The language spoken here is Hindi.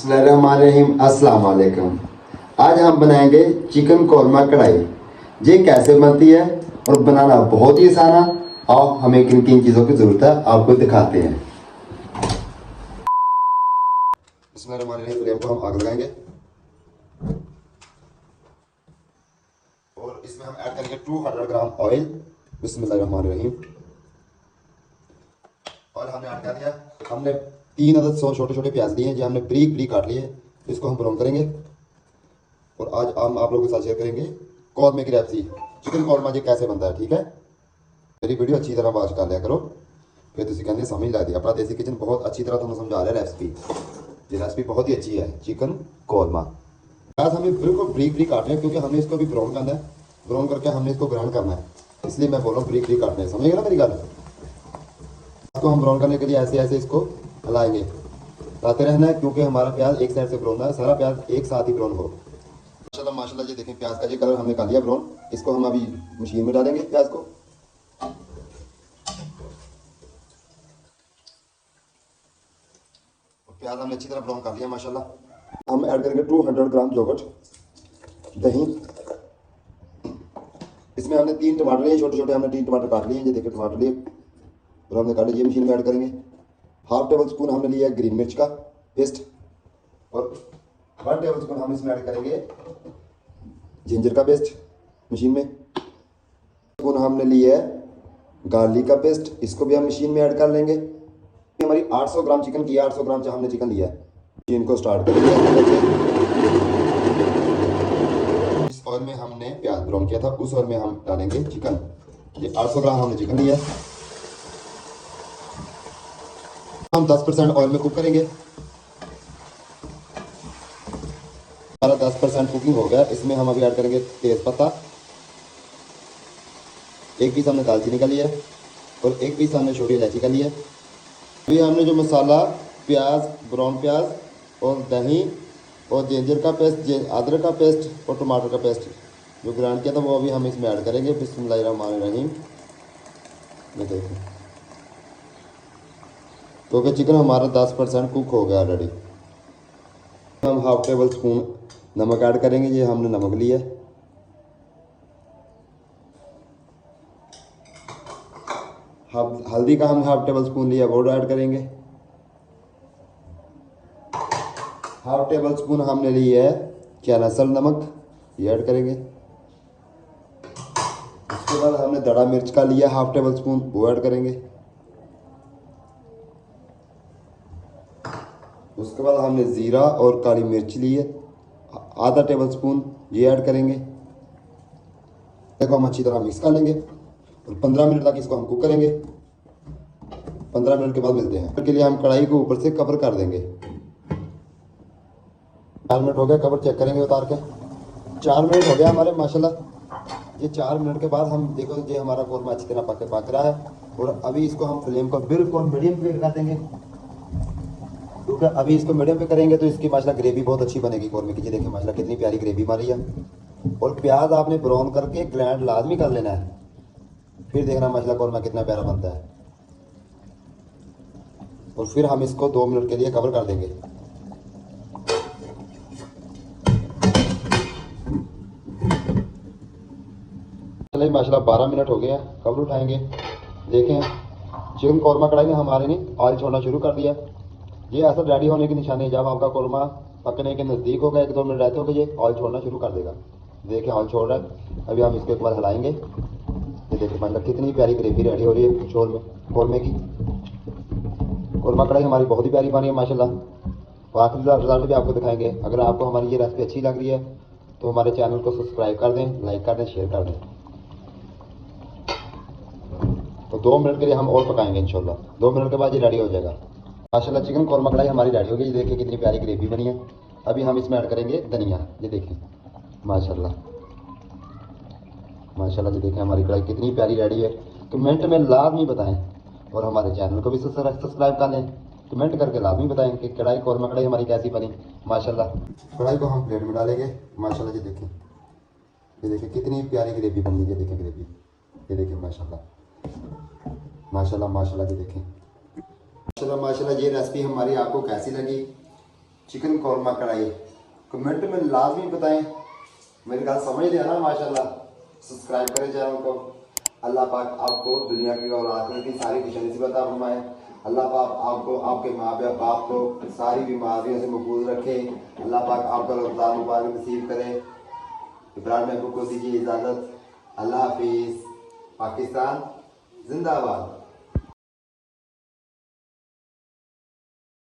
बिस्मिल्लाहिर्रहमानिर्रहीम। अस्सलाम वालेकुम। आज हम बनाएंगे चिकन कौरमा कढ़ाई। ये कैसे बनती है और बनाना बहुत ही आसान है। और हमें किन किन चीज़ों की ज़रूरत है आपको दिखाते हैं। बिस्मिल्लाहिर्रहमानिर्रहीम। फ्लेम को हम आग लगाएंगे और इसमें हम ऐड करेंगे 200 ग्राम ऑयल। बिस्मिल्लाहिर्रहमानिर्रहीम। और हमने ऐड कर दिया, हमने 3 अदद 100 छोटे छोटे प्याज लिए हैं, जो हमने ब्रीक ब्रीक काट लिए हैं। इसको हम ब्राउन करेंगे और आज हम आप लोगों के साथ शेयर करेंगे कौरमे की रेसिपी, चिकन कौरमा जी कैसे बनता है। ठीक है, मेरी वीडियो अच्छी तरह वॉच कर लिया करो, फिर तुम कहने समझ लगती। अपना देसी किचन बहुत अच्छी तरह तुम्हें समझा रहा है रेसिपी। ये रेसिपी बहुत ही अच्छी है, चिकन कौरमा। प्याज हमें बिल्कुल ब्रीक ब्रीक काटना है, क्योंकि हमने इसको भी ब्राउन करना है। ब्राउन करके हमने इसको ग्राइंड करना है, इसलिए मैं बोल रहा हूँ ब्रीक ब्रीक काटना है। समझेगा ना मेरी गल। इसको हम ब्राउन करने के लिए ऐसे ऐसे इसको हिलाएंगे, लाते रहना है, क्योंकि हमारा प्याज एक साइड से ब्राउन है, सारा प्याज एक साथ ही ब्राउन हो। माशाल्लाह माशाल्लाह, ये देखें प्याज का ये कलर हमने कर लिया ब्राउन। इसको हम अभी मशीन में डालेंगे प्याज को। प्याज हमने अच्छी तरह ब्राउन कर लिया माशाल्लाह। हम ऐड करेंगे 200 ग्राम योगर्ट दही। इसमें हमने 3 टमाटर लिए छोटे छोटे, हमने 3 टमाटर काट लिए। ये देखिए टमाटर लिए और हमने काटे, ये मशीन में ऐड करेंगे। हाफ टेबल स्पून हमने लिया है ग्रीन मिर्च का पेस्ट और 1 टेबल स्पून हम इसमें ऐड करेंगे जिंजर का पेस्ट मशीन में। स्पून हमने लिया है गार्लिक का पेस्ट, इसको भी हम मशीन में ऐड कर लेंगे। हमारी 800 ग्राम चिकन की है, 800 ग्राम हमने चिकन लिया है। मशीन को स्टार्ट करेंगे। इस ऑयल में हमने प्याज ब्राउन किया था, उस ऑयल में हम डालेंगे चिकन। ये 800 ग्राम हमने चिकन लिया है। हम 10% ऑयल में कुक करेंगे। हमारा 10% कुकिंग हो गया। इसमें हम अभी ऐड करेंगे तेज पत्ता, 1 पीस हमने दालचीनी का लिया है और 1 पीस हमने छोटी इलायची का लिया है। अभी हमने जो मसाला प्याज, ब्राउन प्याज और दही और जिंजर का पेस्ट, अदरक का पेस्ट और टमाटर का पेस्ट जो ग्राइंड किया था, वो अभी हम इसमें ऐड करेंगे। बिस्मिल्लाहिर्रहमानिर्रहीम। ये देखिए, क्योंकि चिकन हमारा 10% कुक हो गया ऑलरेडी। हम हाफ टेबल स्पून नमक ऐड करेंगे। ये हमने नमक लिया है। हल्दी का हमने हाफ टेबल स्पून लिया, वो ऐड करेंगे। हाफ टेबल स्पून हमने लिया है क्या नसल नमक, ये ऐड करेंगे। उसके बाद हमने दड़ा मिर्च का लिया हाफ टेबल स्पून, वो ऐड करेंगे। उसके बाद हमने ज़ीरा और काली मिर्च ली है आधा टेबल स्पून, ये ऐड करेंगे। देखो हम अच्छी तरह मिक्स कर लेंगे और 15 मिनट तक इसको हम कुक करेंगे। 15 मिनट के बाद मिलते हैं। के लिए हम कढ़ाई को ऊपर से कवर कर देंगे। 4 मिनट हो गया, कवर चेक करेंगे उतार के। 4 मिनट हो गया हमारे माशाल्लाह। ये 4 मिनट के बाद हम देखो, ये हमारा कौरमा अच्छी तरह पक रहा है। और अभी इसको हम फ्लेम को बिल्कुल मीडियम पे कर देंगे, क्योंकि अभी इसको मीडियम पे करेंगे तो इसकी माशाल्लाह ग्रेवी बहुत अच्छी बनेगी कौरमे की। ये देखिए माशाल्लाह कितनी प्यारी ग्रेवी बनी है। और प्याज आपने ब्राउन करके ग्राइंड लाजमी कर लेना है, फिर देखना माशाल्लाह कौरमा कितना प्यारा बनता है। और फिर हम इसको 2 मिनट के लिए कवर कर देंगे। चलिए माशाल्लाह 12 मिनट हो गया, कवर उठाएंगे। देखें चिकन कौरमा कढ़ाई ने हमारे ने ऑयल छोड़ना शुरू कर दिया। ये ऐसा रेडी होने की निशानी है, जब आपका कौरमा पकने के नज़दीक होगा, 1-2 मिनट रहते होंगे, ये ऑयल छोड़ना शुरू कर देगा। देखें ऑयल छोड़ रहा है। अभी हम इसको एक बार हिलाएंगे। ये देखिए मतलब कितनी प्यारी ग्रेवी रेडी हो रही है शोर में कौरमे की। कौरमा कढ़ाई हमारी बहुत ही प्यारी बनी है माशाल्लाह। और आखिरी रिजल्ट भी आपको दिखाएंगे। अगर आपको हमारी ये रेसिपी अच्छी लग रही है तो हमारे चैनल को सब्सक्राइब कर दें, लाइक कर दें, शेयर कर दें। तो 2 मिनट के लिए हम और पकाएंगे इंशाल्लाह। 2 मिनट के बाद ये रेडी हो जाएगा माशाल्लाह। चिकन कौरमा कढ़ाई हमारी रेडी हो गई। ये देखिए कितनी प्यारी ग्रेवी बनी है। अभी हम इसमें ऐड करेंगे धनिया। ये देखिए माशाल्लाह माशाल्लाह। ये देखिए हमारी कढ़ाई कितनी प्यारी रेडी है। कमेंट में लाजमी बताएं और हमारे चैनल को भी सब्सक्राइब कर लें। कमेंट करके लाजमी बताएं कि कढ़ाई कौरमा कढ़ाई हमारी कैसी बनी माशाल्लाह। कढ़ाई को हम प्लेट में डालेंगे माशाल्लाह। ये देखिए कितनी प्यारी ग्रेवी बनी है। ये देखिए ग्रेवी, ये देखिए माशाल्लाह माशाल्लाह माशाल्लाह। ये देखें माशाल्लाह माशाल्लाह। ये रेसिपी हमारी आपको कैसी लगी चिकन कौरमा कढ़ाई, कमेंट में लाजमी बताएं। मेरी बात समझ लिया ना माशाल्लाह। सब्सक्राइब करें चैनल को। अल्लाह पाक आपको दुनिया की और आखिरत की सारी खुशी नसीब अता फरमाए। अल्लाह पाक आपको, आपके माँ बाप को सारी बीमारियों से महफूज रखे। अल्लाह पाक आपको रमज़ान मुबारक नसीब करे। इब्राहिम महबूब को दीजिए इजाज़त। अल्लाह हाफिज़। पाकिस्तान जिंदाबाद।